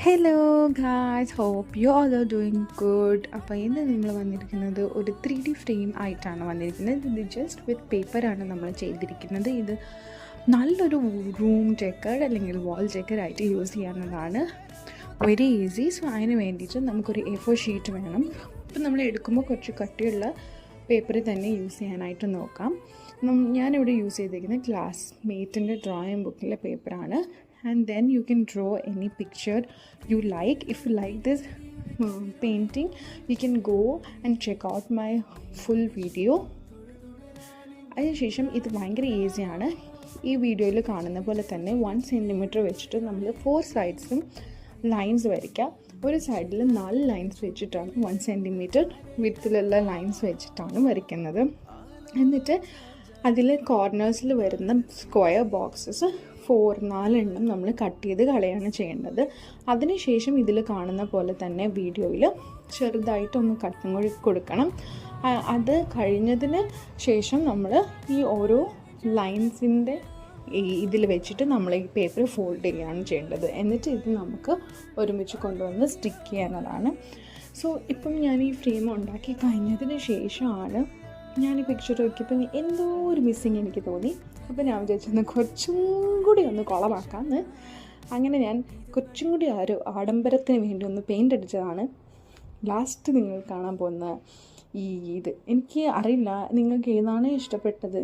Hello guys, hope you all are doing good. അപ്പോൾ ഇന്ന് നിങ്ങൾ വന്നിരിക്കുന്നത് ഒരു 3D ഫ്രെയിം ആയിട്ടാണ് വന്നിരിക്കുന്നത്. ഇത് ജസ്റ്റ് വിത്ത് പേപ്പറാണ് നമ്മൾ ചെയ്തിരിക്കുന്നത്. ഇത് നല്ലൊരു റൂം ഡെക്കർ അല്ലെങ്കിൽ വാൾ ഡെക്കർ ആയിട്ട് യൂസ് ചെയ്യാവുന്നതാണ്. Very easy. സോ അതിന് വേണ്ടിയിട്ട് നമുക്കൊരു A4 ഷീറ്റ് വേണം. അപ്പോൾ നമ്മൾ എടുക്കുമ്പോൾ കുറച്ച് കട്ടിയുള്ള പേപ്പർ തന്നെ യൂസ് ചെയ്യാനായിട്ട് നോക്കാം. ഞാനിവിടെ യൂസ് ചെയ്തിരിക്കുന്നത് ക്ലാസ്മേറ്റിൻ്റെ ഡ്രോയിങ് ബുക്കിലെ പേപ്പറാണ്. And then you can draw any picture you like. If you like this painting, you can go and check out my full video. അതിനുശേഷം ഇത് ഭയങ്കര ഈസിയാണ്. ഈ വീഡിയോയിൽ കാണുന്ന പോലെ തന്നെ 1 സെൻറ്റിമീറ്റർ വെച്ചിട്ട് നമ്മൾ 4 സൈഡ്സും ലൈൻസ് വരയ്ക്കാം. ഒരു സൈഡിൽ 4 ലൈൻസ് വെച്ചിട്ടാണ് 1 സെൻറ്റിമീറ്റർ വിഡ്ത്തിലുള്ള ലൈൻസ് വെച്ചിട്ടാണ് വരയ്ക്കുന്നത്. എന്നിട്ട് അതിൽ കോർണേഴ്സിൽ വരുന്ന സ്ക്വയർ ബോക്സസ് 4 എണ്ണം നമ്മൾ കട്ട് ചെയ്ത് കളയാണ് ചെയ്യേണ്ടത്. അതിനുശേഷം ഇതിൽ കാണുന്ന പോലെ തന്നെ വീഡിയോയിൽ ചെറുതായിട്ടൊന്ന് കട്ടും കൂടി കൊടുക്കണം. അത് കഴിഞ്ഞതിന് ശേഷം നമ്മൾ ഈ ഓരോ ലൈൻസിൻ്റെ ഇതിൽ വെച്ചിട്ട് നമ്മൾ ഈ പേപ്പർ ഫോൾഡ് ചെയ്യുകയാണ് ചെയ്യേണ്ടത്. എന്നിട്ട് ഇത് നമുക്ക് ഒരുമിച്ച് കൊണ്ടുവന്ന് സ്റ്റിക്ക് ചെയ്യാവുന്നതാണ്. സോ ഇപ്പം ഞാൻ ഈ ഫ്രെയിം ഉണ്ടാക്കി കഴിഞ്ഞതിന് ശേഷമാണ് ഞാൻ ഈ പിക്ചർ നോക്കിയപ്പോൾ എന്തോ ഒരു മിസ്സിങ് എനിക്ക് തോന്നി. അപ്പോൾ ഞാൻ വിചാരിച്ചെന്ന് കുറച്ചും കൂടി ഒന്ന് കുളമാക്കാമെന്ന്. അങ്ങനെ ഞാൻ കുറച്ചും കൂടി ആ ഒരു ആഡംബരത്തിന് വേണ്ടി ഒന്ന് പെയിൻ്റ് അടിച്ചതാണ്. ലാസ്റ്റ് നിങ്ങൾ കാണാൻ പോകുന്ന ഇത് എനിക്ക് അറിയില്ല നിങ്ങൾക്ക് ഏതാണ് ഇഷ്ടപ്പെട്ടത്.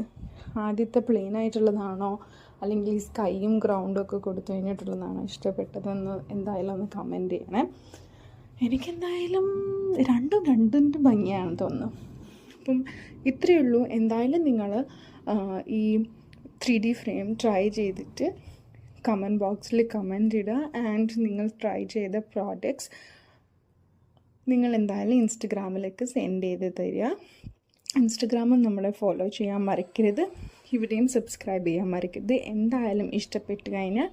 ആദ്യത്തെ പ്ലെയിൻ ആയിട്ടുള്ളതാണോ അല്ലെങ്കിൽ ഈ സ്കൈയും ഗ്രൗണ്ടും ഒക്കെ കൊടുത്തു കഴിഞ്ഞിട്ടുള്ളതാണോ ഇഷ്ടപ്പെട്ടതെന്ന് എന്തായാലും ഒന്ന് കമൻറ്റ് ചെയ്യണേ. എനിക്കെന്തായാലും രണ്ടിൻ്റെ ഭംഗിയാണെന്ന് തോന്നുന്നു. അപ്പം ഇത്രയേ ഉള്ളൂ. എന്തായാലും നിങ്ങൾ ഈ 3D ഫ്രെയിം ട്രൈ ചെയ്തിട്ട് കമൻറ്റ് ബോക്സിൽ കമൻറ്റ് ഇടുക. ആൻഡ് നിങ്ങൾ ട്രൈ ചെയ്ത പ്രോഡക്ട്സ് നിങ്ങൾ എന്തായാലും ഇൻസ്റ്റഗ്രാമിലേക്ക് സെൻഡ് ചെയ്ത് തരിക. ഇൻസ്റ്റഗ്രാമിൽ നമ്മളെ ഫോളോ ചെയ്യാൻ മറക്കരുത്. ഇവിടെയും സബ്സ്ക്രൈബ് ചെയ്യാൻ മറക്കരുത്. എന്തായാലും ഇഷ്ടപ്പെട്ട് കഴിഞ്ഞാൽ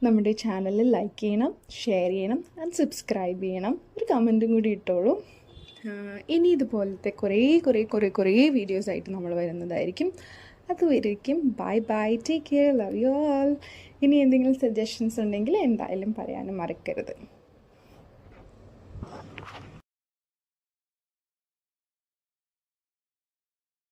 നമ്മുടെ ചാനൽ ലൈക്ക് ചെയ്യണം, ഷെയർ ചെയ്യണം ആൻഡ് സബ്സ്ക്രൈബ് ചെയ്യണം. ഒരു കമൻറ്റും കൂടി ഇട്ടോളൂ. ഇനി ഇതുപോലത്തെ കുറേ വീഡിയോസായിട്ട് നമ്മൾ വരുന്നതായിരിക്കും. അതുവരേക്കും bye, take care, love you all. ഇനി എന്തെങ്കിലും സജഷൻസ് ഉണ്ടെങ്കിൽ എന്തായാലും പറയാനും മറക്കരുത്.